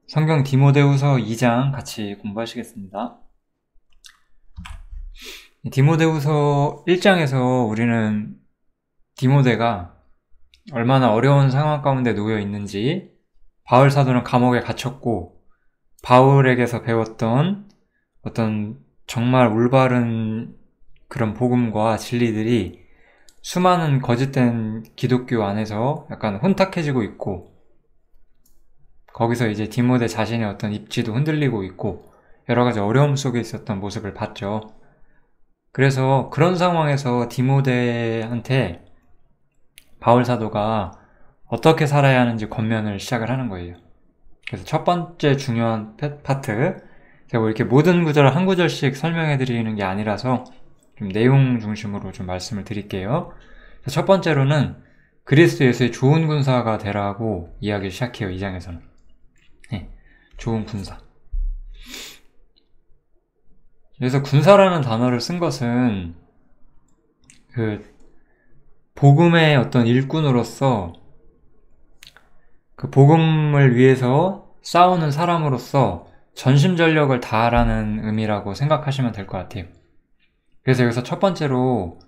성경 디모데후서 2장 같이 공부하시겠습니다. 디모데후서 1장에서 우리는 디모데가 얼마나 어려운 상황 가운데 놓여 있는지, 바울 사도는 감옥에 갇혔고 바울에게서 배웠던 어떤 정말 올바른 그런 복음과 진리들이 수많은 거짓된 기독교 안에서 약간 혼탁해지고 있고, 거기서 이제 디모데 자신의 어떤 입지도 흔들리고 있고 여러 가지 어려움 속에 있었던 모습을 봤죠. 그래서 그런 상황에서 디모데한테 바울 사도가 어떻게 살아야 하는지 권면을 시작을 하는 거예요. 그래서 첫 번째 중요한 파트, 제가 뭐 이렇게 모든 구절을 한 구절씩 설명해 드리는 게 아니라서 좀 내용 중심으로 좀 말씀을 드릴게요. 첫 번째로는 그리스도 예수의 좋은 군사가 되라고 이야기를 시작해요. 2장에서는 좋은 군사. 그래서 군사라는 단어를 쓴 것은 그 복음의 어떤 일꾼으로서, 그 복음을 위해서 싸우는 사람으로서 전심전력을 다하라는 의미라고 생각하시면 될 것 같아요. 그래서 여기서 첫 번째로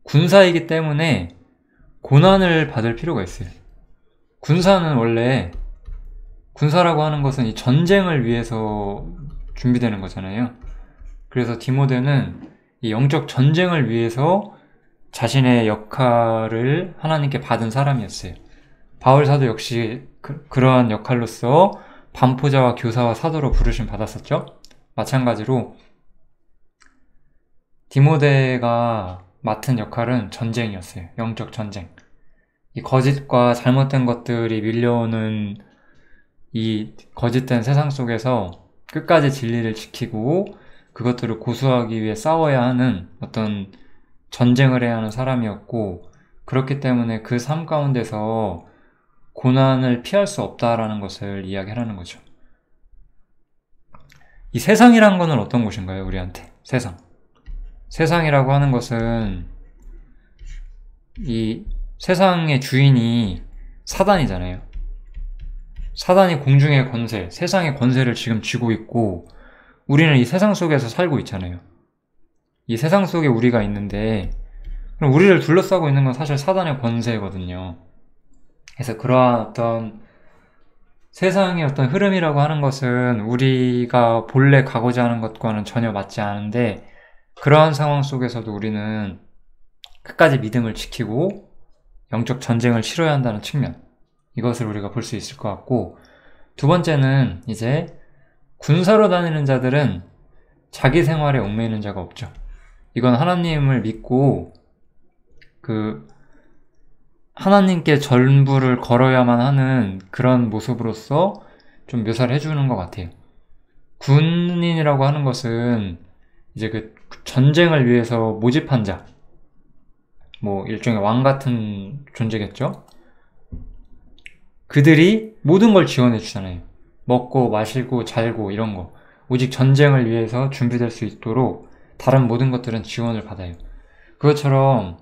군사이기 때문에 고난을 받을 필요가 있어요. 군사는 원래, 군사라고 하는 것은 이 전쟁을 위해서 준비되는 거잖아요. 그래서 디모데는 이 영적 전쟁을 위해서 자신의 역할을 하나님께 받은 사람이었어요. 바울 사도 역시 그러한 역할로서 반포자와 교사와 사도로 부르심 받았었죠. 마찬가지로 디모데가 맡은 역할은 전쟁이었어요. 영적 전쟁. 이 거짓과 잘못된 것들이 밀려오는 이 거짓된 세상 속에서 끝까지 진리를 지키고 그것들을 고수하기 위해 싸워야 하는 어떤 전쟁을 해야 하는 사람이었고, 그렇기 때문에 그 삶 가운데서 고난을 피할 수 없다라는 것을 이야기하는 거죠. 이 세상이란 거는 어떤 곳인가요? 우리한테 세상. 세상이라고 하는 것은 이 세상의 주인이 사단이잖아요. 사단이 공중의 권세, 세상의 권세를 지금 쥐고 있고 우리는 이 세상 속에서 살고 있잖아요. 이 세상 속에 우리가 있는데, 그럼 우리를 둘러싸고 있는 건 사실 사단의 권세거든요. 그래서 그러한 어떤 세상의 어떤 흐름이라고 하는 것은 우리가 본래 가고자 하는 것과는 전혀 맞지 않은데, 그러한 상황 속에서도 우리는 끝까지 믿음을 지키고 영적 전쟁을 치러야 한다는 측면, 이것을 우리가 볼 수 있을 것 같고, 두 번째는 이제 군사로 다니는 자들은 자기 생활에 얽매이는 자가 없죠. 이건 하나님을 믿고 하나님께 전부를 걸어야만 하는 그런 모습으로서 좀 묘사를 해주는 것 같아요. 군인이라고 하는 것은 이제 그 전쟁을 위해서 모집한 자, 뭐 일종의 왕 같은 존재겠죠. 그들이 모든 걸 지원해 주잖아요. 먹고 마시고 잘고 이런 거, 오직 전쟁을 위해서 준비될 수 있도록 다른 모든 것들은 지원을 받아요. 그것처럼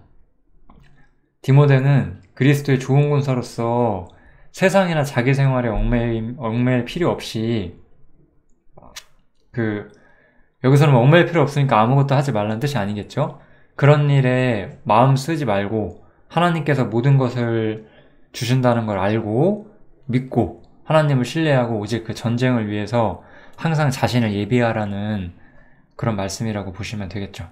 디모데는 그리스도의 좋은 군사로서 세상이나 자기 생활에 얽매일 필요 없이, 여기서는 얽매일 필요 없으니까 아무것도 하지 말라는 뜻이 아니겠죠? 그런 일에 마음 쓰지 말고 하나님께서 모든 것을 주신다는 걸 알고 믿고 하나님을 신뢰하고 오직 그 전쟁을 위해서 항상 자신을 예비하라는 그런 말씀이라고 보시면 되겠죠.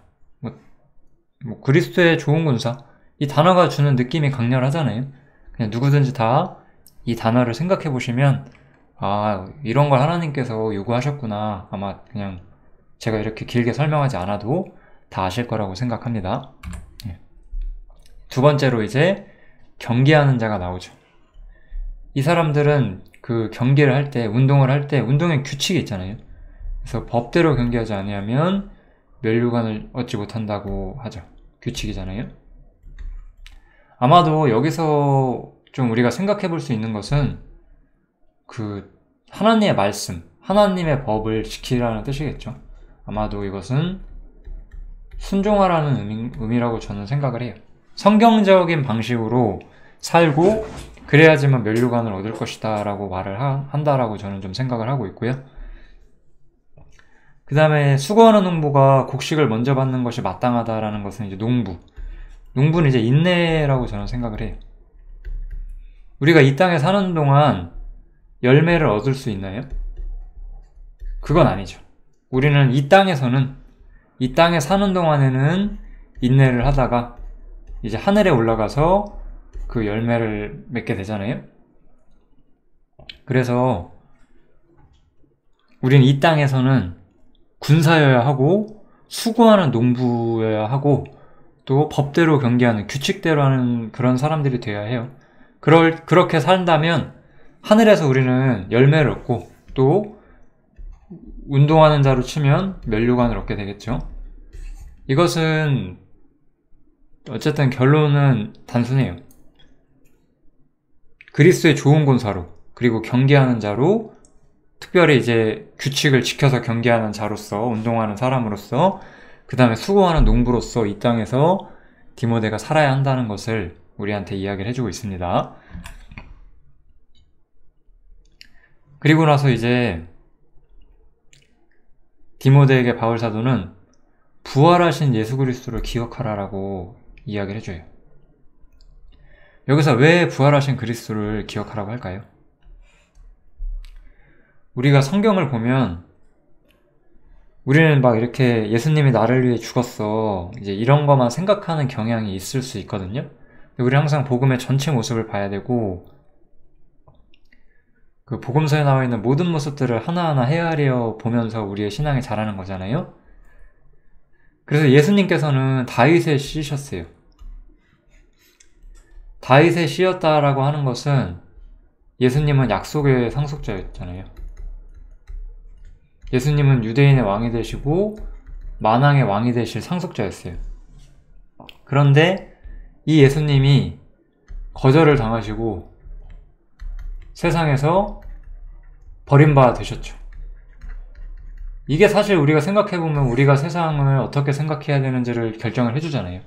그리스도의 좋은 군사, 이 단어가 주는 느낌이 강렬하잖아요. 그냥 누구든지 다 이 단어를 생각해 보시면, 아, 이런 걸 하나님께서 요구하셨구나. 아마 그냥 제가 이렇게 길게 설명하지 않아도 다 아실 거라고 생각합니다. 두 번째로 이제 경계하는 자가 나오죠. 이 사람들은 그 경기를 할 때, 운동을 할 때, 운동에 규칙이 있잖아요. 그래서 법대로 경기하지 아니하면 면류관을 얻지 못한다고 하죠. 규칙이잖아요. 아마도 여기서 좀 우리가 생각해 볼 수 있는 것은 하나님의 말씀, 하나님의 법을 지키라는 뜻이겠죠. 아마도 이것은 순종하라는 의미라고 저는 생각을 해요. 성경적인 방식으로 살고 그래야지만 면류관을 얻을 것이다 라고 말을 한다라고 저는 좀 생각을 하고 있고요. 그 다음에 수고하는 농부가 곡식을 먼저 받는 것이 마땅하다라는 것은 이제 농부는 이제 인내라고 저는 생각을 해요. 우리가 이 땅에 사는 동안 열매를 얻을 수 있나요? 그건 아니죠. 우리는 이 땅에 사는 동안에는 인내를 하다가 이제 하늘에 올라가서 그 열매를 맺게 되잖아요. 그래서 우리는 이 땅에서는 군사여야 하고 수고하는 농부여야 하고 또 법대로 경계하는 규칙대로 하는 그런 사람들이 되어야 해요. 그렇게 산다면 하늘에서 우리는 열매를 얻고 또 운동하는 자로 치면 면류관을 얻게 되겠죠. 이것은 어쨌든 결론은 단순해요. 그리스도의 좋은 권사로 그리고 경계하는 자로 특별히 이제 규칙을 지켜서 경계하는 자로서 운동하는 사람으로서 그 다음에 수고하는 농부로서 이 땅에서 디모데가 살아야 한다는 것을 우리한테 이야기를 해주고 있습니다. 그리고 나서 이제 디모데에게 바울 사도는 부활하신 예수 그리스도를 기억하라라고 이야기를 해줘요. 여기서 왜 부활하신 그리스도를 기억하라고 할까요? 우리가 성경을 보면 우리는 막 이렇게 예수님이 나를 위해 죽었어 이제 이런 것만 생각하는 경향이 있을 수 있거든요. 우리 항상 복음의 전체 모습을 봐야 되고 그 복음서에 나와 있는 모든 모습들을 하나하나 헤아려 보면서 우리의 신앙이 자라는 거잖아요. 그래서 예수님께서는 다윗의 씨셨어요. 다윗의 씨였다라고 하는 것은 예수님은 약속의 상속자였잖아요. 예수님은 유대인의 왕이 되시고 만왕의 왕이 되실 상속자였어요. 그런데 이 예수님이 거절을 당하시고 세상에서 버림받아 되셨죠. 이게 사실 우리가 생각해보면 우리가 세상을 어떻게 생각해야 되는지를 결정을 해주잖아요.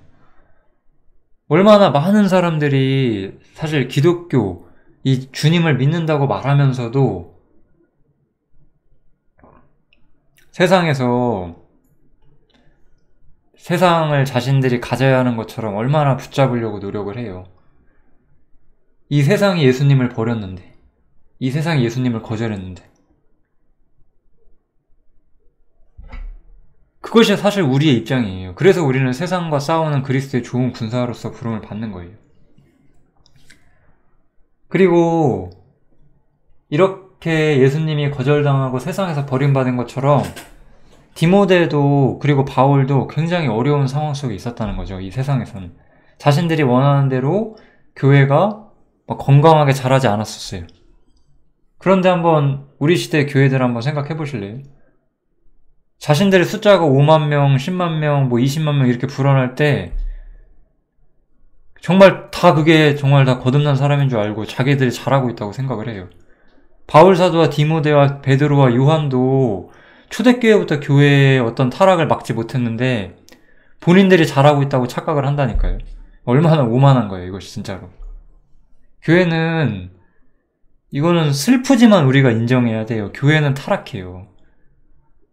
얼마나 많은 사람들이 사실 기독교, 이 주님을 믿는다고 말하면서도 세상에서 세상을 자신들이 가져야 하는 것처럼 얼마나 붙잡으려고 노력을 해요. 이 세상이 예수님을 버렸는데, 이 세상이 예수님을 거절했는데, 그것이 사실 우리의 입장이에요. 그래서 우리는 세상과 싸우는 그리스도의 좋은 군사로서 부름을 받는 거예요. 그리고 이렇게 예수님이 거절당하고 세상에서 버림받은 것처럼 디모데도 그리고 바울도 굉장히 어려운 상황 속에 있었다는 거죠. 이 세상에서는 자신들이 원하는 대로 교회가 건강하게 자라지 않았었어요. 그런데 한번 우리 시대 교회들 한번 생각해 보실래요? 자신들의 숫자가 5만 명, 10만 명, 20만 명 이렇게 불어날 때 정말 다 그게 정말 다 거듭난 사람인 줄 알고 자기들이 잘하고 있다고 생각을 해요. 바울 사도와 디모데와 베드로와 요한도 초대교회부터 교회의 어떤 타락을 막지 못했는데 본인들이 잘하고 있다고 착각을 한다니까요. 얼마나 오만한 거예요, 이것이 진짜로. 교회는 이거는 슬프지만 우리가 인정해야 돼요. 교회는 타락해요.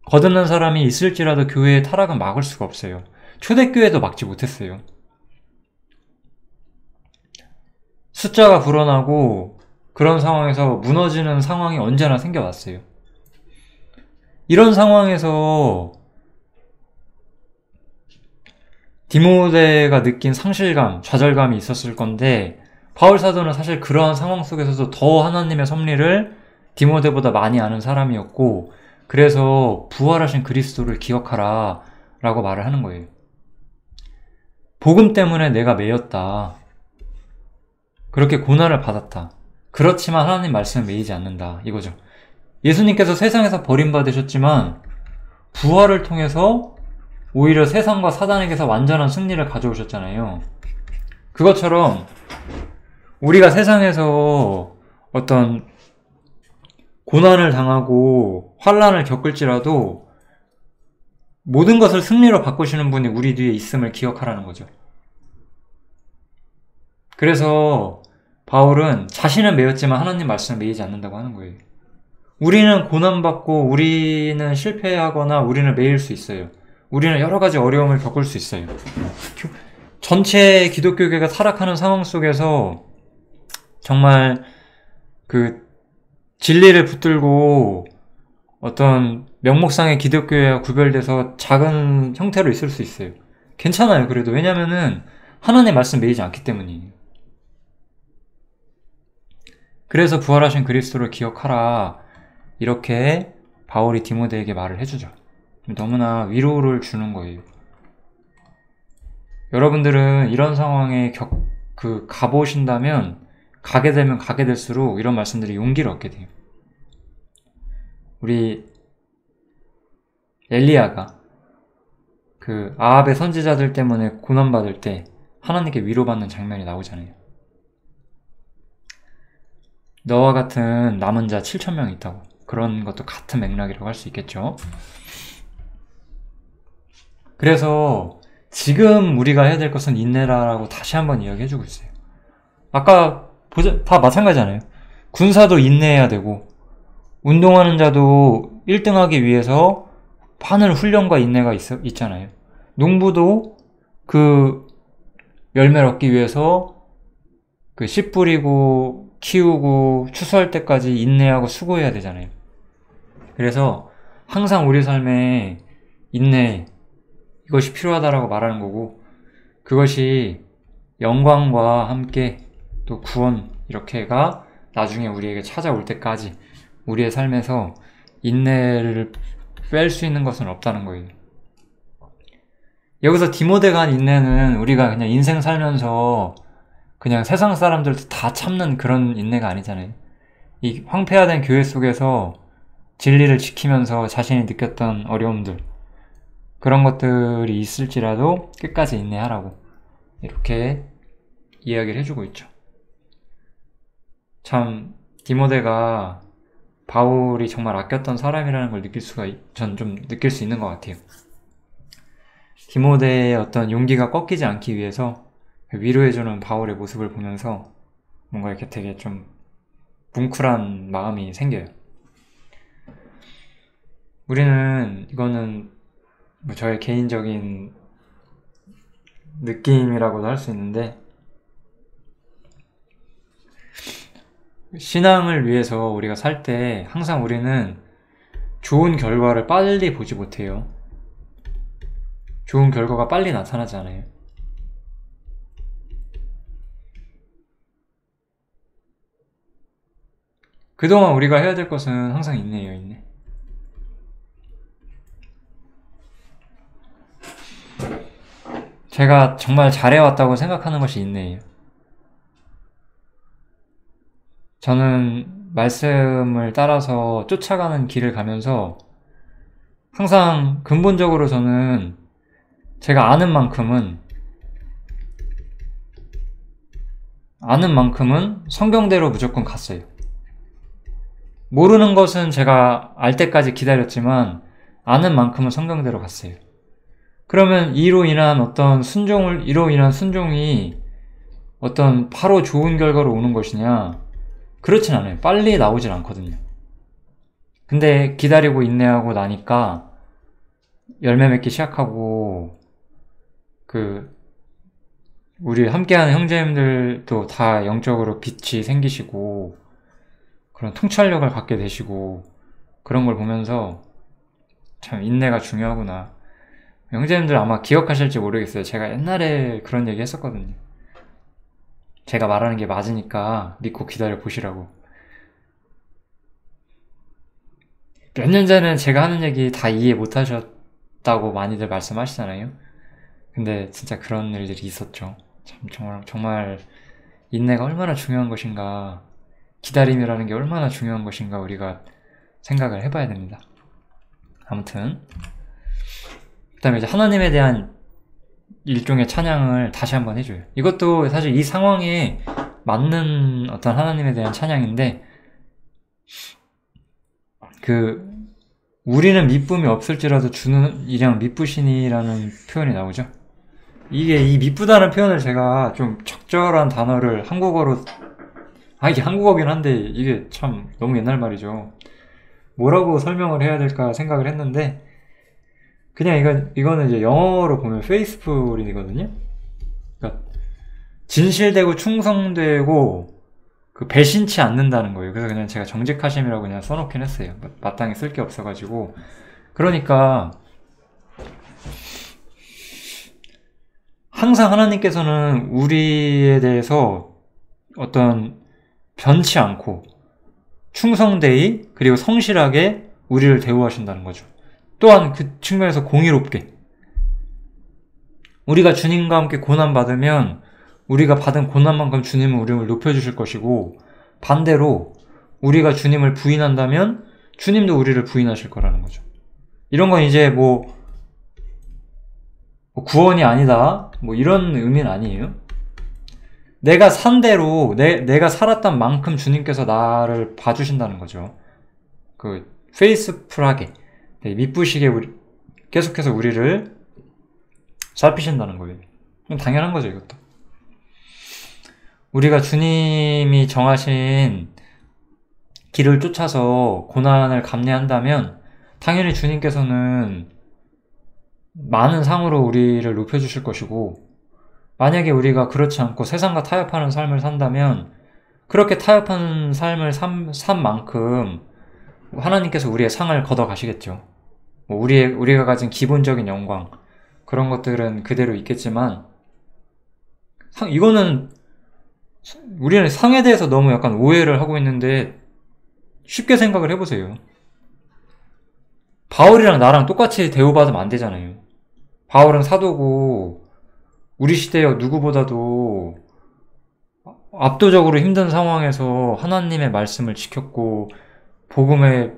거듭난 사람이 있을지라도 교회의 타락은 막을 수가 없어요. 초대교회도 막지 못했어요. 숫자가 불어나고 그런 상황에서 무너지는 상황이 언제나 생겨왔어요. 이런 상황에서 디모데가 느낀 상실감, 좌절감이 있었을 건데 바울 사도는 사실 그러한 상황 속에서도 더 하나님의 섭리를 디모데보다 많이 아는 사람이었고 그래서 부활하신 그리스도를 기억하라 라고 말을 하는 거예요. 복음 때문에 내가 매였다. 그렇게 고난을 받았다. 그렇지만 하나님 말씀에 매이지 않는다. 이거죠. 예수님께서 세상에서 버림받으셨지만 부활을 통해서 오히려 세상과 사단에게서 완전한 승리를 가져오셨잖아요. 그것처럼 우리가 세상에서 어떤 고난을 당하고 환난을 겪을지라도 모든 것을 승리로 바꾸시는 분이 우리 뒤에 있음을 기억하라는 거죠. 그래서 바울은 자신은 매였지만 하나님 말씀을 매이지 않는다고 하는 거예요. 우리는 고난받고 우리는 실패하거나 우리는 매일 수 있어요. 우리는 여러 가지 어려움을 겪을 수 있어요. 전체 기독교계가 타락하는 상황 속에서 정말 그 진리를 붙들고 어떤 명목상의 기독교회와 구별돼서 작은 형태로 있을 수 있어요. 괜찮아요. 그래도 왜냐면은 하나님의 말씀 매이지 않기 때문이에요. 그래서 부활하신 그리스도를 기억하라, 이렇게 바울이 디모데에게 말을 해주죠. 너무나 위로를 주는 거예요. 여러분들은 이런 상황에 가보신다면 가게 되면 가게 될수록 이런 말씀들이 용기를 얻게 돼요. 우리 엘리야가 그 아합의 선지자들 때문에 고난받을 때 하나님께 위로받는 장면이 나오잖아요. 너와 같은 남은 자 7,000명이 있다고. 그런 것도 같은 맥락이라고 할 수 있겠죠. 그래서 지금 우리가 해야 될 것은 인내라라고 다시 한번 이야기해주고 있어요. 아까 다 마찬가지잖아요. 군사도 인내해야 되고 운동하는 자도 1등하기 위해서 많은 훈련과 인내가 있잖아요. 농부도 그 열매를 얻기 위해서 그 씨 뿌리고 키우고 추수할 때까지 인내하고 수고해야 되잖아요. 그래서 항상 우리 삶에 인내, 이것이 필요하다라고 말하는 거고, 그것이 영광과 함께 또 구원, 이렇게가 나중에 우리에게 찾아올 때까지 우리의 삶에서 인내를 뺄 수 있는 것은 없다는 거예요. 여기서 디모데가 한 인내는 우리가 그냥 인생 살면서 그냥 세상 사람들도 다 참는 그런 인내가 아니잖아요. 이 황폐화된 교회 속에서 진리를 지키면서 자신이 느꼈던 어려움들, 그런 것들이 있을지라도 끝까지 인내하라고 이렇게 이야기를 해주고 있죠. 참 디모데가 바울이 정말 아꼈던 사람이라는 걸 전 좀 느낄 수 있는 것 같아요. 디모데의 어떤 용기가 꺾이지 않기 위해서 위로해주는 바울의 모습을 보면서 뭔가 이렇게 되게 좀 뭉클한 마음이 생겨요. 우리는 이거는 뭐 저의 개인적인 느낌이라고도 할 수 있는데, 신앙을 위해서 우리가 살 때 항상 우리는 좋은 결과를 빨리 보지 못해요. 좋은 결과가 빨리 나타나지 않아요. 그동안 우리가 해야 될 것은 항상 인내예요, 인내. 제가 정말 잘해왔다고 생각하는 것이 인내예요. 저는 말씀을 따라서 쫓아가는 길을 가면서 항상 근본적으로 저는 제가 아는 만큼은 성경대로 무조건 갔어요. 모르는 것은 제가 알 때까지 기다렸지만 아는 만큼은 성경대로 갔어요. 그러면 이로 인한 순종이 어떤 바로 좋은 결과로 오는 것이냐? 그렇진 않아요. 빨리 나오질 않거든요. 근데 기다리고 인내하고 나니까 열매 맺기 시작하고, 우리 함께하는 형제님들도 다 영적으로 빛이 생기시고 그런 통찰력을 갖게 되시고, 그런 걸 보면서 참 인내가 중요하구나. 형제님들 아마 기억하실지 모르겠어요. 제가 옛날에 그런 얘기 했었거든요. 제가 말하는 게 맞으니까 믿고 기다려 보시라고. 몇 년 전에는 제가 하는 얘기 다 이해 못 하셨다고 많이들 말씀하시잖아요. 근데 진짜 그런 일들이 있었죠. 참 정말 인내가 얼마나 중요한 것인가, 기다림이라는 게 얼마나 중요한 것인가 우리가 생각을 해봐야 됩니다. 아무튼 그 다음에 이제 하나님에 대한 일종의 찬양을 다시 한번 해줘요. 이것도 사실 이 상황에 맞는 어떤 하나님에 대한 찬양인데, 우리는 미쁨이 없을지라도 주는 이량 미쁘시니라는 표현이 나오죠. 이 미쁘다는 표현을 제가 좀 적절한 단어를 한국어로 이게 한국어긴 한데 이게 참 너무 옛날 말이죠. 뭐라고 설명을 해야 될까 생각을 했는데 그냥 이거는 이제 영어로 보면 페이스풀이거든요. 그러니까 진실되고 충성되고 그 배신치 않는다는 거예요. 그래서 그냥 제가 정직하심이라고 그냥 써놓긴 했어요. 마땅히 쓸 게 없어가지고. 그러니까 항상 하나님께서는 우리에 대해서 어떤 변치 않고 충성되이 그리고 성실하게 우리를 대우하신다는 거죠. 또한 그 측면에서 공의롭게 우리가 주님과 함께 고난받으면 우리가 받은 고난만큼 주님은 우리를 높여주실 것이고 반대로 우리가 주님을 부인한다면 주님도 우리를 부인하실 거라는 거죠. 이런 건 이제 뭐 구원이 아니다 뭐 이런 의미는 아니에요. 내가 산 대로 내가 살았던 만큼 주님께서 나를 봐주신다는 거죠. 그 페이스풀하게 미쁘시게 계속해서 우리를 살피신다는 거예요. 당연한 거죠, 이것도. 우리가 주님이 정하신 길을 쫓아서 고난을 감내한다면 당연히 주님께서는 많은 상으로 우리를 높여주실 것이고 만약에 우리가 그렇지 않고 세상과 타협하는 삶을 산다면 그렇게 타협하는 삶을 산 만큼 하나님께서 우리의 상을 걷어 가시겠죠. 우리가 가진 기본적인 영광 그런 것들은 그대로 있겠지만 이거는 우리는 상에 대해서 너무 약간 오해를 하고 있는데 쉽게 생각을 해보세요. 바울이랑 나랑 똑같이 대우받으면 안 되잖아요. 바울은 사도고 우리 시대의 누구보다도 압도적으로 힘든 상황에서 하나님의 말씀을 지켰고 복음의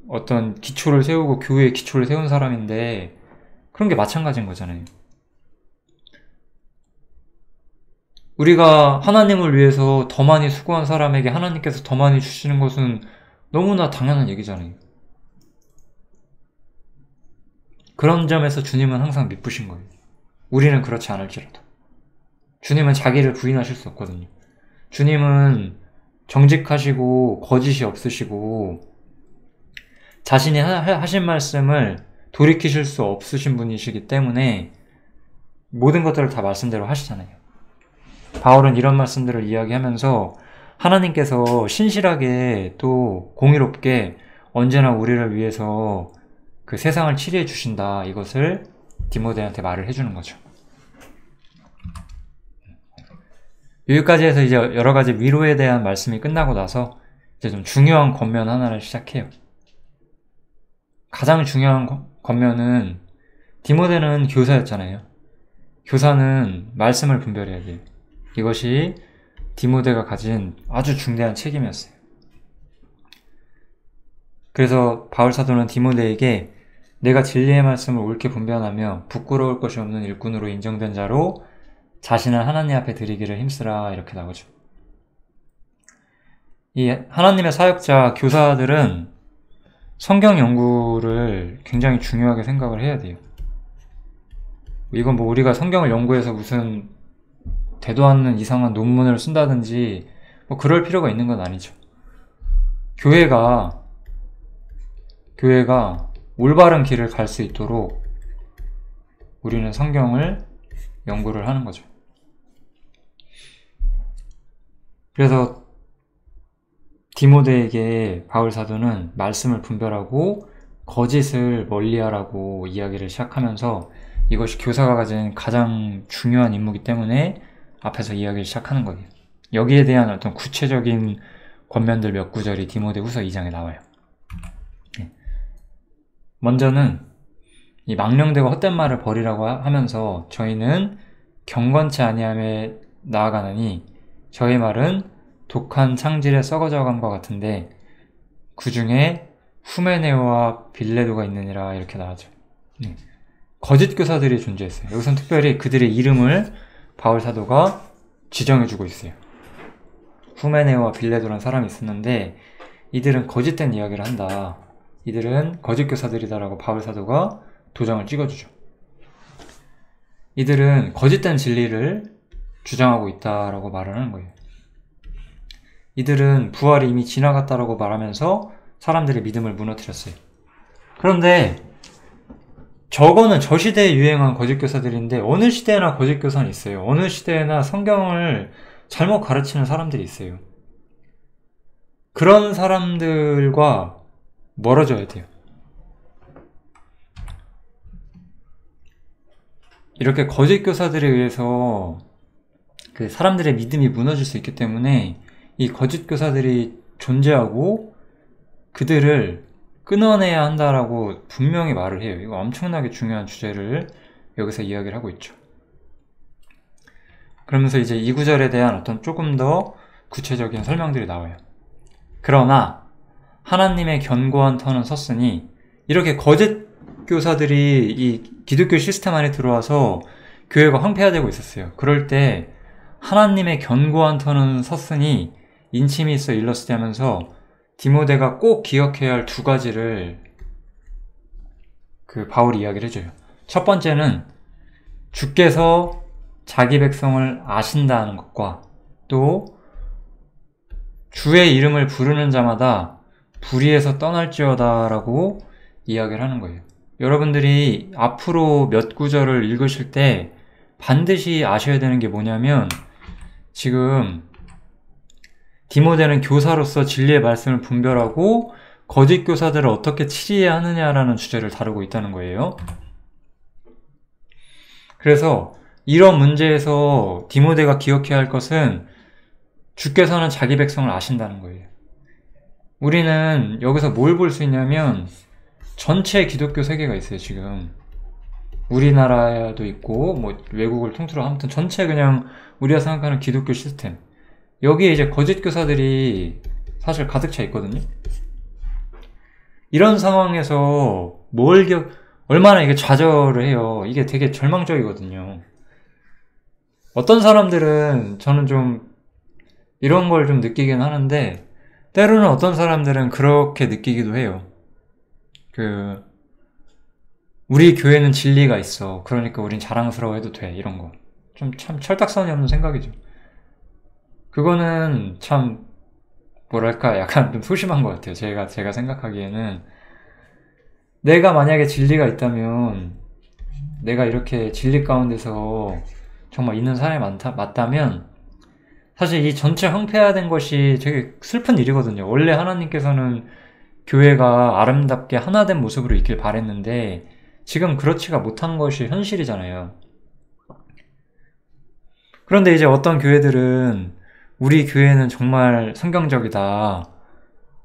어떤 기초를 세우고 교회의 기초를 세운 사람인데 그런 게 마찬가지인 거잖아요. 우리가 하나님을 위해서 더 많이 수고한 사람에게 하나님께서 더 많이 주시는 것은 너무나 당연한 얘기잖아요. 그런 점에서 주님은 항상 미쁘신 거예요. 우리는 그렇지 않을지라도. 주님은 자기를 부인하실 수 없거든요. 주님은 정직하시고 거짓이 없으시고 자신이 하신 말씀을 돌이키실 수 없으신 분이시기 때문에 모든 것들을 다 말씀대로 하시잖아요. 바울은 이런 말씀들을 이야기하면서 하나님께서 신실하게 또 공의롭게 언제나 우리를 위해서 그 세상을 치리해 주신다 이것을 디모데한테 말을 해주는 거죠. 여기까지 해서 이제 여러 가지 위로에 대한 말씀이 끝나고 나서 이제 좀 중요한 권면 하나를 시작해요. 가장 중요한 권면은 디모데는 교사였잖아요. 교사는 말씀을 분별해야 돼요. 이것이 디모데가 가진 아주 중대한 책임이었어요. 그래서 바울 사도는 디모데에게 내가 진리의 말씀을 옳게 분별하며 부끄러울 것이 없는 일꾼으로 인정된 자로 자신을 하나님 앞에 드리기를 힘쓰라 이렇게 나오죠. 이 하나님의 사역자 교사들은 성경 연구를 굉장히 중요하게 생각을 해야 돼요. 이건 뭐 우리가 성경을 연구해서 무슨 되도 않는 이상한 논문을 쓴다든지 뭐 그럴 필요가 있는 건 아니죠. 교회가 올바른 길을 갈 수 있도록 우리는 성경을 연구를 하는 거죠. 그래서 디모데에게 바울 사도는 말씀을 분별하고 거짓을 멀리하라고 이야기를 시작하면서 이것이 교사가 가진 가장 중요한 임무이기 때문에 앞에서 이야기를 시작하는 거예요. 여기에 대한 어떤 구체적인 권면들 몇 구절이 디모데 후서 2장에 나와요. 먼저는 이 망령되고 헛된 말을 버리라고 하면서 저희는 경건치 아니함에 나아가느니 저희 말은 독한 창질에 썩어져감과 같은데 그 중에 후메네오와 빌레도가 있느니라 이렇게 나오죠. 거짓 교사들이 존재했어요. 여기서는 특별히 그들의 이름을 바울 사도가 지정해주고 있어요. 후메네오와 빌레도라는 사람이 있었는데 이들은 거짓된 이야기를 한다. 이들은 거짓 교사들이다라고 바울 사도가 도장을 찍어주죠. 이들은 거짓된 진리를 주장하고 있다라고 말을 하는 거예요. 이들은 부활이 이미 지나갔다라고 말하면서 사람들의 믿음을 무너뜨렸어요. 그런데 저거는 저 시대에 유행한 거짓 교사들인데 어느 시대나 거짓 교사는 있어요. 어느 시대나 성경을 잘못 가르치는 사람들이 있어요. 그런 사람들과 멀어져야 돼요. 이렇게 거짓 교사들에 의해서 그 사람들의 믿음이 무너질 수 있기 때문에 이 거짓 교사들이 존재하고 그들을 끊어내야 한다라고 분명히 말을 해요. 이거 엄청나게 중요한 주제를 여기서 이야기를 하고 있죠. 그러면서 이제 이 구절에 대한 어떤 조금 더 구체적인 설명들이 나와요. 그러나 하나님의 견고한 터는 섰으니, 이렇게 거짓 교사들이 이 기독교 시스템 안에 들어와서 교회가 황폐화되고 있었어요. 그럴 때 하나님의 견고한 터는 섰으니 인침이 있어 일러스되 하면서 디모데가 꼭 기억해야 할 두 가지를 그 바울이 이야기를 해줘요. 첫 번째는 주께서 자기 백성을 아신다는 것과 또 주의 이름을 부르는 자마다 불의에서 떠날지어다 라고 이야기를 하는 거예요. 여러분들이 앞으로 몇 구절을 읽으실 때 반드시 아셔야 되는 게 뭐냐면, 지금 디모데는 교사로서 진리의 말씀을 분별하고 거짓 교사들을 어떻게 치리해야 하느냐라는 주제를 다루고 있다는 거예요. 그래서 이런 문제에서 디모데가 기억해야 할 것은 주께서는 자기 백성을 아신다는 거예요. 우리는 여기서 뭘 볼 수 있냐면 전체 기독교 세계가 있어요. 지금 우리나라도 있고 뭐 외국을 통틀어 아무튼 전체 그냥 우리가 생각하는 기독교 시스템, 여기에 이제 거짓 교사들이 사실 가득 차 있거든요. 이런 상황에서 얼마나 이게 좌절을 해요. 이게 되게 절망적이거든요. 어떤 사람들은, 저는 좀 이런 걸 좀 느끼긴 하는데 때로는 어떤 사람들은 그렇게 느끼기도 해요. 우리 교회는 진리가 있어, 그러니까 우린 자랑스러워해도 돼, 이런 거. 참 철딱선이 없는 생각이죠. 그거는 참 뭐랄까 약간 좀 소심한 것 같아요. 제가 생각하기에는 내가 만약에 진리가 있다면, 내가 이렇게 진리 가운데서 정말 있는 사람이 맞다면 사실 이 전체 황폐화된 것이 되게 슬픈 일이거든요. 원래 하나님께서는 교회가 아름답게 하나된 모습으로 있길 바랬는데 지금 그렇지가 못한 것이 현실이잖아요. 그런데 이제 어떤 교회들은 우리 교회는 정말 성경적이다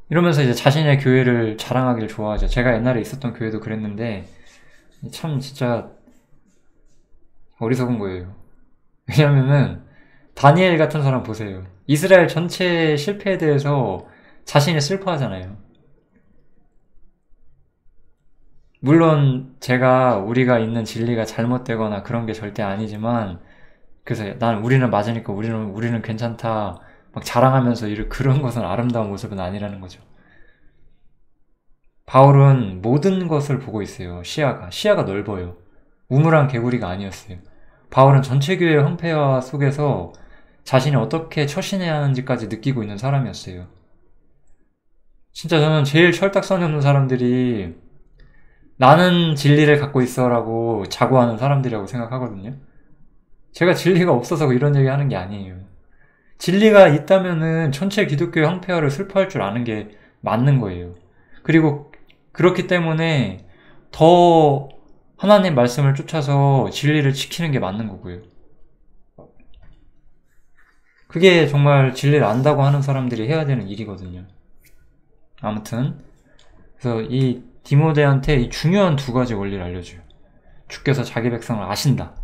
이러면서 이제 자신의 교회를 자랑하기를 좋아하죠. 제가 옛날에 있었던 교회도 그랬는데 참 진짜 어리석은 거예요. 왜냐면은 다니엘 같은 사람 보세요. 이스라엘 전체 실패에 대해서 자신이 슬퍼하잖아요. 물론 우리가 있는 진리가 잘못되거나 그런 게 절대 아니지만, 그래서 우리는 맞으니까 우리는 괜찮다 막 자랑하면서 그런 것은 아름다운 모습은 아니라는 거죠. 바울은 모든 것을 보고 있어요. 시야가 넓어요. 우물한 개구리가 아니었어요. 바울은 전체 교회의 황폐화 속에서 자신이 어떻게 처신해야 하는지까지 느끼고 있는 사람이었어요. 진짜 저는 제일 철딱선이 없는 사람들이 나는 진리를 갖고 있어라고 자고하는 사람들이라고 생각하거든요. 제가 진리가 없어서 이런 얘기 하는 게 아니에요. 진리가 있다면은 전체 기독교의 황폐화를 슬퍼할 줄 아는 게 맞는 거예요. 그리고 그렇기 때문에 더 하나님 말씀을 쫓아서 진리를 지키는 게 맞는 거고요. 그게 정말 진리를 안다고 하는 사람들이 해야 되는 일이거든요. 아무튼 그래서 이 디모데한테 이 중요한 두 가지 원리를 알려줘요. 주께서 자기 백성을 아신다.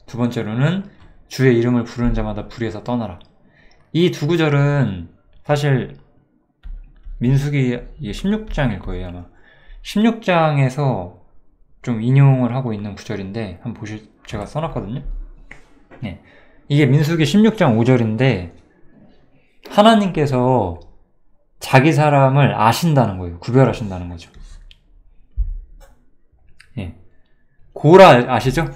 두 번째로는 주의 이름을 부르는 자마다 불의에서 떠나라. 이 두 구절은 사실 민수기 16장일 거예요, 아마. 16장에서 좀 인용을 하고 있는 구절인데 한번 제가 써놨거든요. 네. 이게 민수기 16장 5절인데 하나님께서 자기 사람을 아신다는 거예요. 구별하신다는 거죠. 예. 고라 아시죠?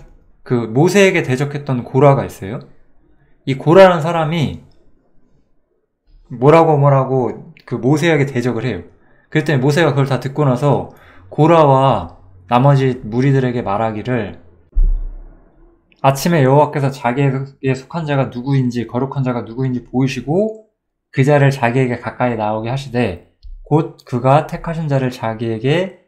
그 모세에게 대적했던 고라가 있어요. 이 고라라는 사람이 뭐라고 그 모세에게 대적을 해요. 그랬더니 모세가 그걸 다 듣고 나서 고라와 나머지 무리들에게 말하기를, 아침에 여호와께서 자기에게 속한 자가 누구인지 거룩한 자가 누구인지 보이시고 그 자를 자기에게 가까이 나오게 하시되 곧 그가 택하신 자를 자기에게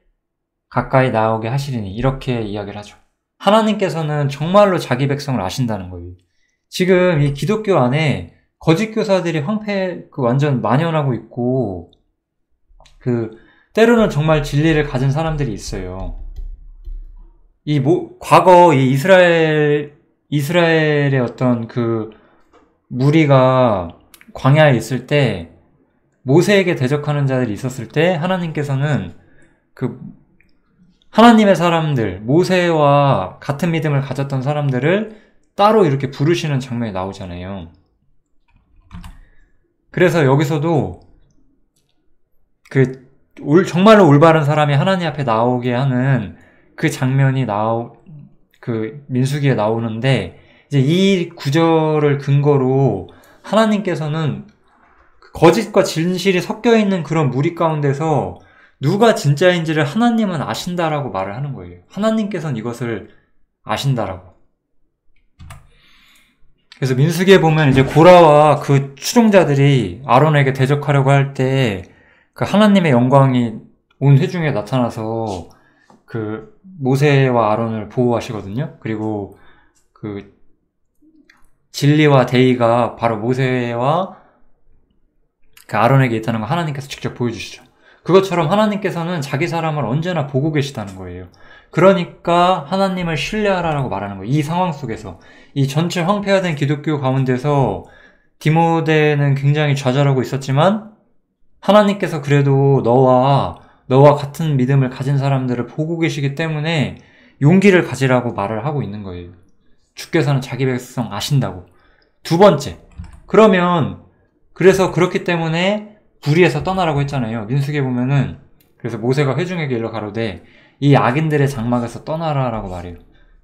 가까이 나오게 하시리니, 이렇게 이야기를 하죠. 하나님께서는 정말로 자기 백성을 아신다는 거예요. 지금 이 기독교 안에 거짓 교사들이 완전 만연하고 있고, 때로는 정말 진리를 가진 사람들이 있어요. 과거 이 이스라엘의 어떤 무리가 광야에 있을 때, 모세에게 대적하는 자들이 있었을 때, 하나님께서는 하나님의 사람들, 모세와 같은 믿음을 가졌던 사람들을 따로 이렇게 부르시는 장면이 나오잖아요. 그래서 여기서도 정말로 올바른 사람이 하나님 앞에 나오게 하는 그 장면이 민수기에 나오는데, 이제 이 구절을 근거로 하나님께서는 거짓과 진실이 섞여 있는 그런 무리 가운데서 누가 진짜인지를 하나님은 아신다라고 말을 하는 거예요. 하나님께서는 이것을 아신다라고. 그래서 민수기에 보면 이제 고라와 그 추종자들이 아론에게 대적하려고 할 때 하나님의 영광이 온 회중에 나타나서 모세와 아론을 보호하시거든요. 그리고 진리와 대의가 바로 모세와 아론에게 있다는 거 하나님께서 직접 보여주시죠. 그것처럼 하나님께서는 자기 사람을 언제나 보고 계시다는 거예요. 그러니까 하나님을 신뢰하라고 말하는 거예요. 이 상황 속에서, 이 전체 황폐화된 기독교 가운데서 디모데는 굉장히 좌절하고 있었지만 하나님께서 그래도 너와 같은 믿음을 가진 사람들을 보고 계시기 때문에 용기를 가지라고 말을 하고 있는 거예요. 주께서는 자기 백성 아신다고. 두 번째, 그래서 그렇기 때문에 불의에서 떠나라고 했잖아요. 민수기에 보면은, 그래서 모세가 회중에게 일러 가로되 이 악인들의 장막에서 떠나라라고 말해요.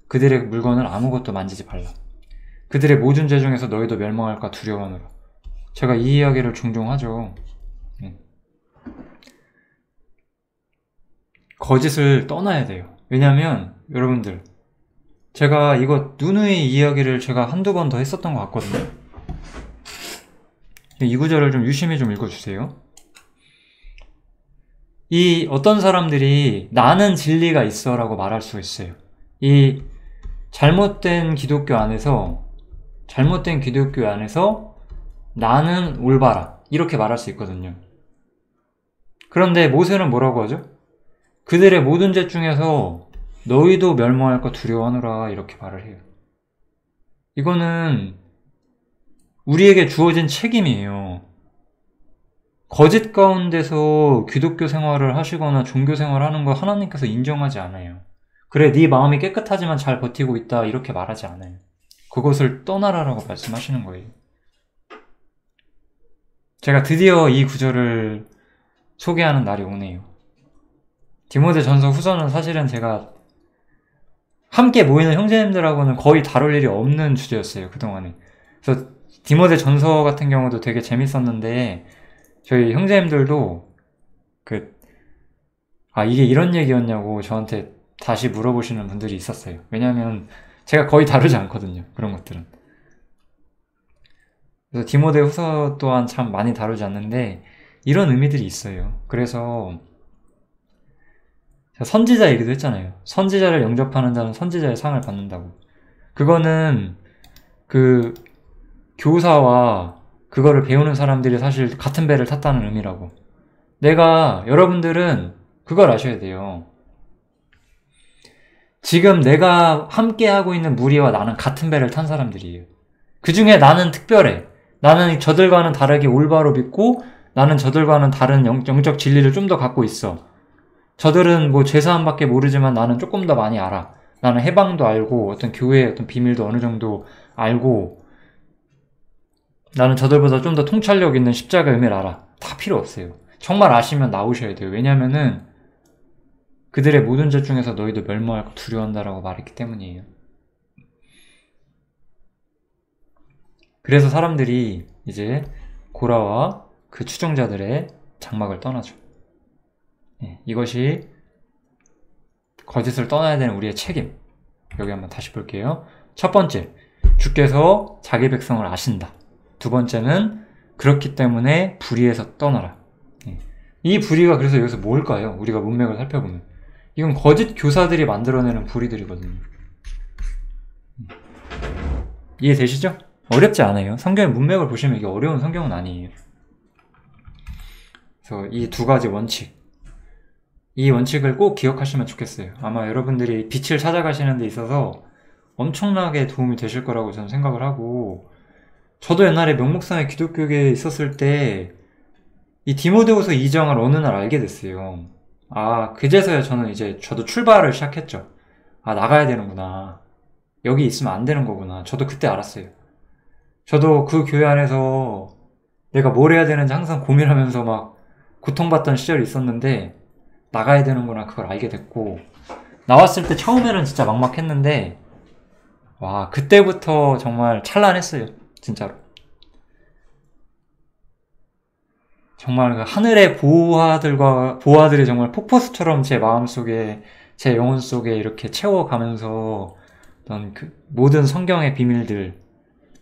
그들의 물건을 아무것도 만지지 말라. 그들의 모든 죄 중에서 너희도 멸망할까 두려워하노라. 제가 이 이야기를 종종 하죠. 거짓을 떠나야 돼요. 왜냐면 여러분들, 제가 이거 누누이 이야기를 제가 한두 번 더 했었던 것 같거든요. 이 구절을 좀 유심히 좀 읽어주세요. 이 어떤 사람들이 나는 진리가 있어 라고 말할 수 있어요. 이 잘못된 기독교 안에서 나는 올바라 이렇게 말할 수 있거든요. 그런데 모세는 뭐라고 하죠? 그들의 모든 죄 중에서 너희도 멸망할까 두려워하노라 이렇게 말을 해요. 이거는 우리에게 주어진 책임이에요. 거짓 가운데서 기독교 생활을 하시거나 종교 생활을 하는 거 하나님께서 인정하지 않아요. 그래, 네 마음이 깨끗하지만 잘 버티고 있다 이렇게 말하지 않아요. 그것을 떠나라라고 말씀하시는 거예요. 제가 드디어 이 구절을 소개하는 날이 오네요. 디모데 전서 후서는 사실은 제가 함께 모이는 형제님들하고는 거의 다룰 일이 없는 주제였어요, 그동안에. 그래서 디모데 전서 같은 경우도 되게 재밌었는데, 저희 형제님들도 이게 이런 얘기였냐고 저한테 다시 물어보시는 분들이 있었어요. 왜냐면 제가 거의 다루지 않거든요, 그런 것들은. 그래서 디모데 후서 또한 참 많이 다루지 않는데 이런 의미들이 있어요. 그래서 선지자 얘기도 했잖아요. 선지자를 영접하는 자는 선지자의 상을 받는다고. 그거는 교사와 그거를 배우는 사람들이 사실 같은 배를 탔다는 의미라고. 여러분들은 그걸 아셔야 돼요. 지금 내가 함께하고 있는 무리와 나는 같은 배를 탄 사람들이에요. 그 중에 나는 특별해. 나는 저들과는 다르게 올바로 믿고 나는 저들과는 다른 영적 진리를 좀 더 갖고 있어. 저들은 죄사함밖에 모르지만 나는 조금 더 많이 알아. 나는 해방도 알고 어떤 교회의 어떤 비밀도 어느 정도 알고 나는 저들보다 좀 더 통찰력 있는 십자가의 의미를 알아. 다 필요 없어요. 정말 아시면 나오셔야 돼요. 왜냐면은 그들의 모든 죄 중에서 너희도 멸망할까 두려워한다라고 말했기 때문이에요. 그래서 사람들이 이제 고라와 그 추종자들의 장막을 떠나죠. 이것이 거짓을 떠나야 되는 우리의 책임. 여기 한번 다시 볼게요. 첫 번째, 주께서 자기 백성을 아신다. 두 번째는 그렇기 때문에 불의에서 떠나라. 이 불의가 그래서 여기서 뭘까요? 우리가 문맥을 살펴보면 이건 거짓 교사들이 만들어내는 불의들이거든요. 이해되시죠? 어렵지 않아요. 성경의 문맥을 보시면 이게 어려운 성경은 아니에요. 그래서 이 두 가지 원칙, 이 원칙을 꼭 기억하시면 좋겠어요. 아마 여러분들이 빛을 찾아가시는 데 있어서 엄청나게 도움이 되실 거라고 저는 생각을 하고, 저도 옛날에 명목상의 기독교계에 있었을 때 이 디모데후서 2장을 어느 날 알게 됐어요. 그제서야 저도 출발을 시작했죠. 나가야 되는구나. 여기 있으면 안 되는 거구나. 저도 그때 알았어요. 저도 그 교회 안에서 내가 뭘 해야 되는지 항상 고민하면서 막 고통받던 시절이 있었는데, 나가야 되는구나, 그걸 알게 됐고, 나왔을 때 처음에는 진짜 막막했는데, 와, 그때부터 정말 찬란했어요. 진짜로. 정말 그 하늘의 보화들이 정말 폭포수처럼 제 마음속에, 제 영혼 속에 이렇게 채워가면서 어떤 그 모든 성경의 비밀들,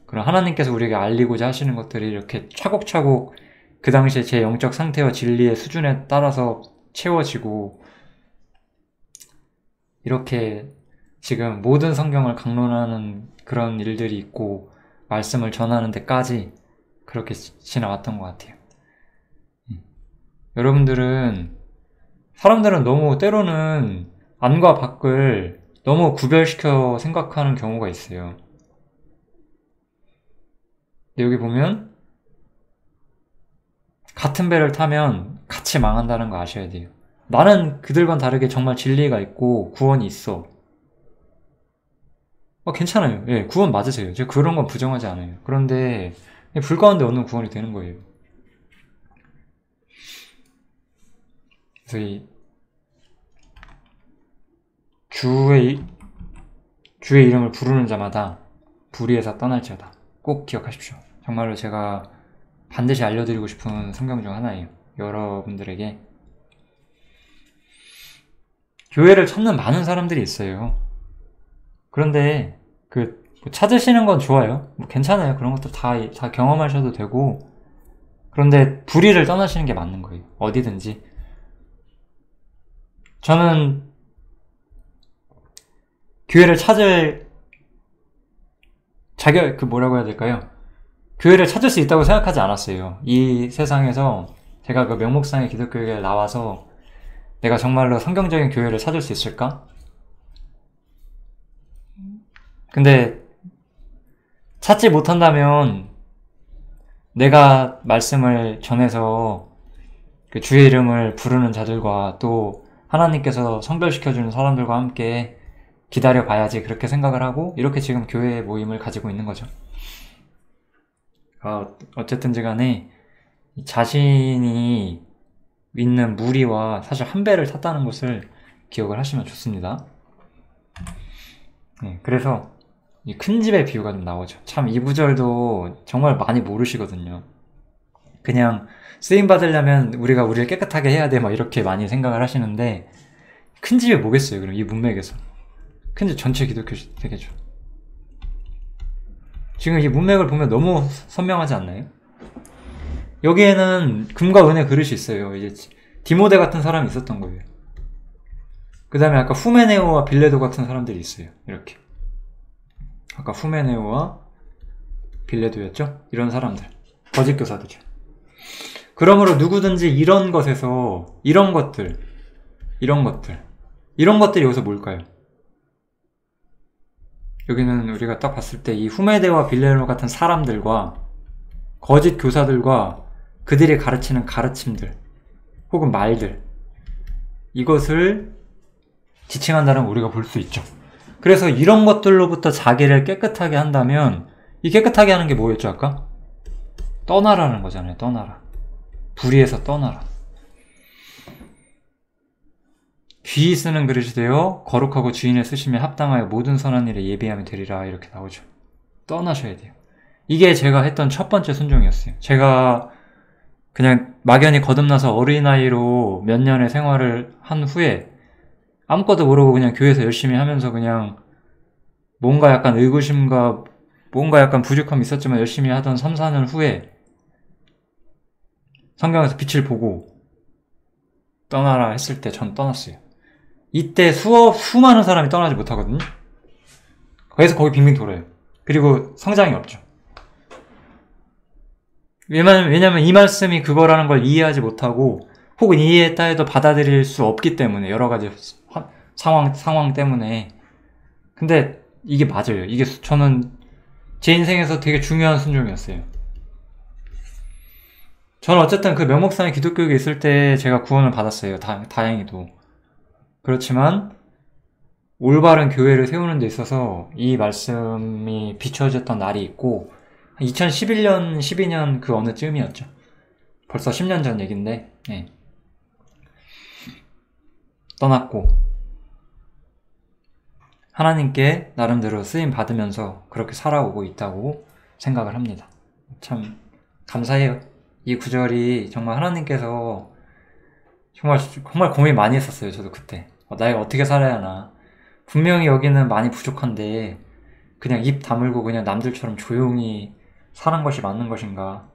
그런 하나님께서 우리에게 알리고자 하시는 것들이 이렇게 차곡차곡 그 당시에 제 영적 상태와 진리의 수준에 따라서 채워지고, 이렇게 지금 모든 성경을 강론하는 그런 일들이 있고 말씀을 전하는 데까지 그렇게 지나왔던 것 같아요. 사람들은 너무 때로는 안과 밖을 너무 구별시켜 생각하는 경우가 있어요. 근데 여기 보면 같은 배를 타면 같이 망한다는 거 아셔야 돼요. 나는 그들과는 다르게 정말 진리가 있고 구원이 있어. 괜찮아요. 예, 구원 맞으세요. 제가 그런 건 부정하지 않아요. 그런데 불 가운데 얻는 구원이 되는 거예요. 그래서 이 주의 이름을 부르는 자마다 불의에서 떠날지어다. 꼭 기억하십시오. 정말로 제가 반드시 알려드리고 싶은 성경 중 하나예요. 여러분들에게. 교회를 찾는 많은 사람들이 있어요. 그런데 찾으시는 건 좋아요. 괜찮아요. 그런 것도 다 경험하셔도 되고, 그런데 불의를 떠나시는 게 맞는 거예요. 어디든지. 저는 교회를 찾을 뭐라고 해야 될까요? 교회를 찾을 수 있다고 생각하지 않았어요. 이 세상에서 제가 그 명목상의 기독교회에 나와서 내가 정말로 성경적인 교회를 찾을 수 있을까? 근데 찾지 못한다면 내가 말씀을 전해서 그 주의 이름을 부르는 자들과 또 하나님께서 성별시켜주는 사람들과 함께 기다려봐야지, 그렇게 생각을 하고 이렇게 지금 교회 모임을 가지고 있는 거죠. 어쨌든지 간에 자신이 있는 무리와 사실 한 배를 탔다는 것을 기억을 하시면 좋습니다. 그래서 이 큰 집의 비유가 좀 나오죠. 참 이 구절도 정말 많이 모르시거든요. 그냥 쓰임 받으려면 우리가 우리를 깨끗하게 해야 돼, 막 이렇게 많이 생각을 하시는데, 큰 집이 뭐겠어요? 그럼 이 문맥에서 큰 집 전체 기독교 되겠죠. 지금 이 문맥을 보면 너무 선명하지 않나요? 여기에는 금과 은의 그릇이 있어요. 이제 디모데 같은 사람이 있었던 거예요. 그 다음에 아까 후메네오와 빌레도 같은 사람들이 있어요. 이렇게 아까 후메네오와 빌레도였죠? 이런 사람들, 거짓 교사들이죠. 그러므로 누구든지 이런 것에서 이런 것들이 여기서 뭘까요? 여기는 우리가 딱 봤을 때 이 후메네오와 빌레도 같은 사람들과 거짓 교사들과 그들이 가르치는 가르침들 혹은 말들, 이것을 지칭한다는 걸 우리가 볼 수 있죠. 그래서 이런 것들로부터 자기를 깨끗하게 한다면, 이 깨끗하게 하는 게 뭐였죠 아까? 떠나라는 거잖아요. 떠나라. 불의에서 떠나라. 귀히 쓰는 그릇이 되어 거룩하고 주인의 쓰심에 합당하여 모든 선한 일에 예비하면 되리라, 이렇게 나오죠. 떠나셔야 돼요. 이게 제가 했던 첫 번째 순종이었어요. 제가 그냥 막연히 거듭나서 어린아이로 몇 년의 생활을 한 후에 아무것도 모르고 그냥 교회에서 열심히 하면서 그냥 뭔가 약간 의구심과 뭔가 약간 부족함이 있었지만 열심히 하던 3, 4년 후에 성경에서 빛을 보고 떠나라 했을 때 전 떠났어요. 이때 수많은 사람이 떠나지 못하거든요. 그래서 거기 빙빙 돌아요. 그리고 성장이 없죠. 왜냐면 이 말씀이 그거라는 걸 이해하지 못하고 혹은 이해했다 해도 받아들일 수 없기 때문에 여러 가지 상황 때문에. 근데 이게 맞아요. 이게 저는 제 인생에서 되게 중요한 순종이었어요. 저는 어쨌든 그 명목상의 기독교육에 있을 때 제가 구원을 받았어요. 다행히도. 그렇지만 올바른 교회를 세우는 데 있어서 이 말씀이 비춰졌던 날이 있고 2011년, 12년 그 어느 쯤이었죠. 벌써 10년 전 얘긴데 네. 떠났고 하나님께 나름대로 쓰임 받으면서 그렇게 살아오고 있다고 생각을 합니다. 참 감사해요. 이 구절이 정말 하나님께서 정말 고민 많이 했었어요. 저도 그때 나이가 어떻게 살아야 하나. 분명히 여기는 많이 부족한데 그냥 입 다물고 그냥 남들처럼 조용히 사는 것이 맞는 것인가.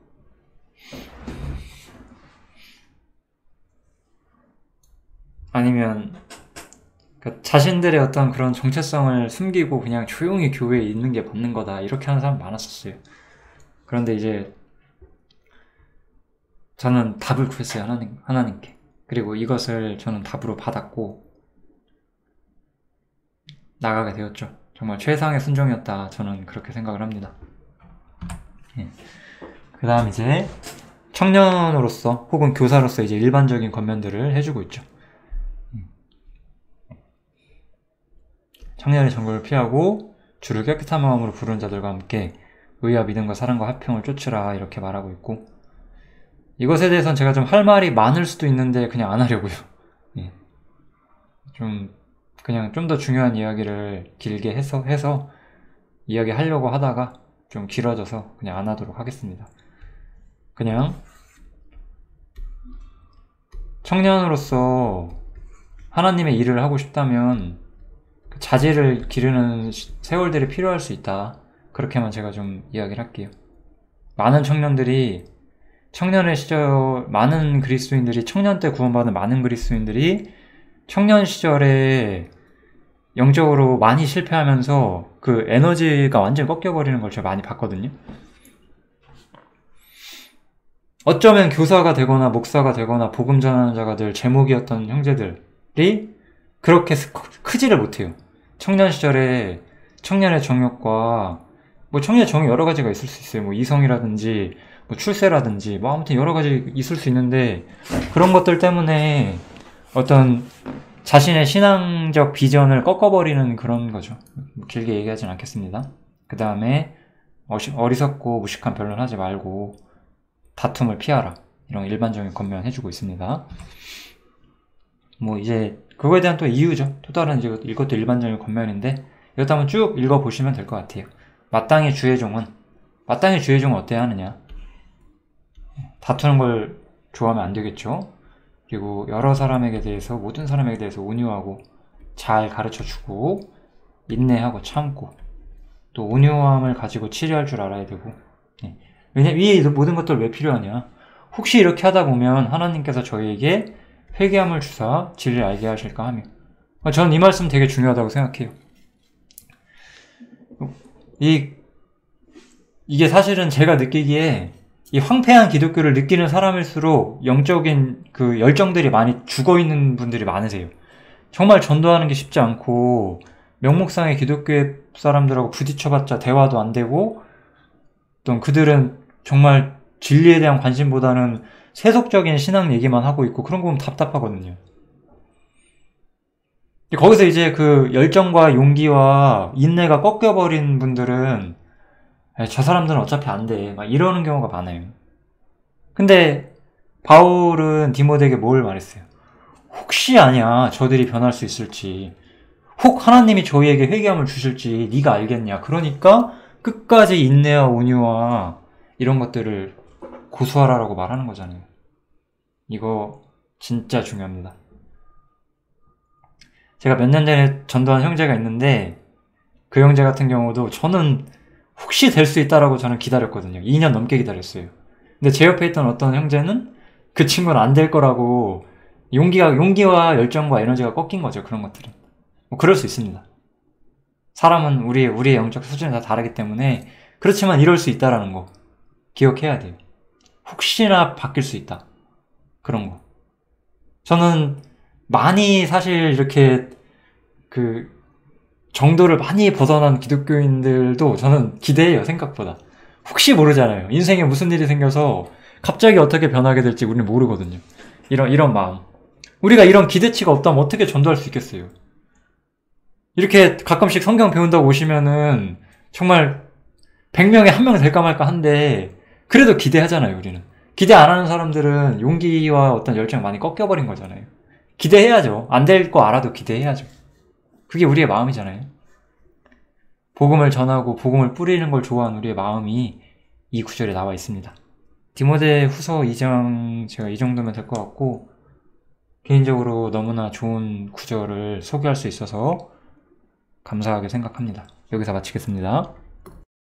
아니면 자신들의 어떤 그런 정체성을 숨기고 그냥 조용히 교회에 있는 게 맞는 거다. 이렇게 하는 사람 많았었어요. 그런데 이제 저는 답을 구했어요. 하나님께. 그리고 이것을 저는 답으로 받았고 나가게 되었죠. 정말 최상의 순종이었다. 저는 그렇게 생각을 합니다. 예. 그 다음 이제 청년으로서 혹은 교사로서 이제 일반적인 권면들을 해주고 있죠. 청년의 정욕을 피하고 주를 깨끗한 마음으로 부르는 자들과 함께 의와 믿음과 사랑과 화평을 쫓으라 이렇게 말하고 있고 이것에 대해서는 제가 좀 할 말이 많을 수도 있는데 그냥 안 하려고요. 예. 그냥 좀 더 중요한 이야기를 길게 해서 이야기하려고 하다가 좀 길어져서 그냥 안 하도록 하겠습니다. 그냥 청년으로서 하나님의 일을 하고 싶다면 자질을 기르는 세월들이 필요할 수 있다. 그렇게만 제가 좀 이야기를 할게요. 많은 청년의 시절, 많은 그리스도인들이 청년 때 구원받은 많은 그리스도인들이 청년 시절에 영적으로 많이 실패하면서 그 에너지가 완전히 꺾여버리는 걸 제가 많이 봤거든요. 어쩌면 교사가 되거나 목사가 되거나 복음 전하는 자가 될 제목이었던 형제들이 그렇게 크지를 못해요. 청년 시절에 청년의 정욕과 청년의 정욕 여러 가지가 있을 수 있어요. 이성이라든지 출세라든지 아무튼 여러 가지 있을 수 있는데 그런 것들 때문에 어떤 자신의 신앙적 비전을 꺾어버리는 그런 거죠. 길게 얘기하진 않겠습니다. 그 다음에 어리석고 무식한 변론을 하지 말고 다툼을 피하라. 이런 일반적인 권면 해주고 있습니다. 이제 그거에 대한 또 이유죠. 또 다른 이것도 일반적인 권면인데 이것도 한번 쭉 읽어보시면 될 것 같아요. 마땅히 주의 종은 어때야 하느냐? 다투는 걸 좋아하면 안 되겠죠. 그리고 모든 사람에게 대해서 온유하고 잘 가르쳐주고 인내하고 참고 또 온유함을 가지고 치료할 줄 알아야 되고. 왜냐면 이 모든 것들 왜 필요하냐? 혹시 이렇게 하다 보면 하나님께서 저희에게 회개함을 주사 진리를 알게 하실까 하며. 저는 이 말씀 되게 중요하다고 생각해요. 이게 사실은 제가 느끼기에 이 황폐한 기독교를 느끼는 사람일수록 영적인 그 열정들이 많이 죽어있는 분들이 많으세요. 정말 전도하는 게 쉽지 않고 명목상의 기독교 사람들하고 부딪혀봤자 대화도 안 되고 또 그들은 정말 진리에 대한 관심보다는 세속적인 신앙 얘기만 하고 있고 그런 거 보면 답답하거든요. 거기서 이제 그 열정과 용기와 인내가 꺾여버린 분들은 저 사람들은 어차피 안 돼. 이러는 경우가 많아요. 근데 바울은 디모데에게 뭘 말했어요? 혹시 아냐 저들이 변할 수 있을지, 혹 하나님이 저희에게 회개함을 주실지 네가 알겠냐. 그러니까 끝까지 인내와 온유와 이런 것들을 고수하라라고 말하는 거잖아요. 이거 진짜 중요합니다. 제가 몇 년 전에 전도한 형제가 있는데 그 형제 같은 경우도 저는 혹시 될 수 있다라고 저는 기다렸거든요. 2년 넘게 기다렸어요. 근데 제 옆에 있던 어떤 형제는 그 친구는 안 될 거라고 용기와 열정과 에너지가 꺾인 거죠. 그런 것들은. 뭐 그럴 수 있습니다. 사람은 우리의 영적 수준이 다 다르기 때문에 그렇지만 이럴 수 있다라는 거 기억해야 돼요. 혹시나 바뀔 수 있다. 그런 거. 저는 많이 사실 이렇게 그 정도를 많이 벗어난 기독교인들도 저는 기대해요. 생각보다. 혹시 모르잖아요. 인생에 무슨 일이 생겨서 갑자기 어떻게 변하게 될지 우리는 모르거든요. 이런 마음. 우리가 이런 기대치가 없다면 어떻게 전도할 수 있겠어요? 이렇게 가끔씩 성경 배운다고 오시면은 정말 100명에 1명 될까 말까 한데 그래도 기대하잖아요, 우리는. 기대 안 하는 사람들은 용기와 어떤 열정이 많이 꺾여버린 거잖아요. 기대해야죠. 안 될 거 알아도 기대해야죠. 그게 우리의 마음이잖아요. 복음을 전하고 복음을 뿌리는 걸 좋아하는 우리의 마음이 이 구절에 나와 있습니다. 디모데 후서 2장 제가 이 정도면 될 것 같고 개인적으로 너무나 좋은 구절을 소개할 수 있어서 감사하게 생각합니다. 여기서 마치겠습니다.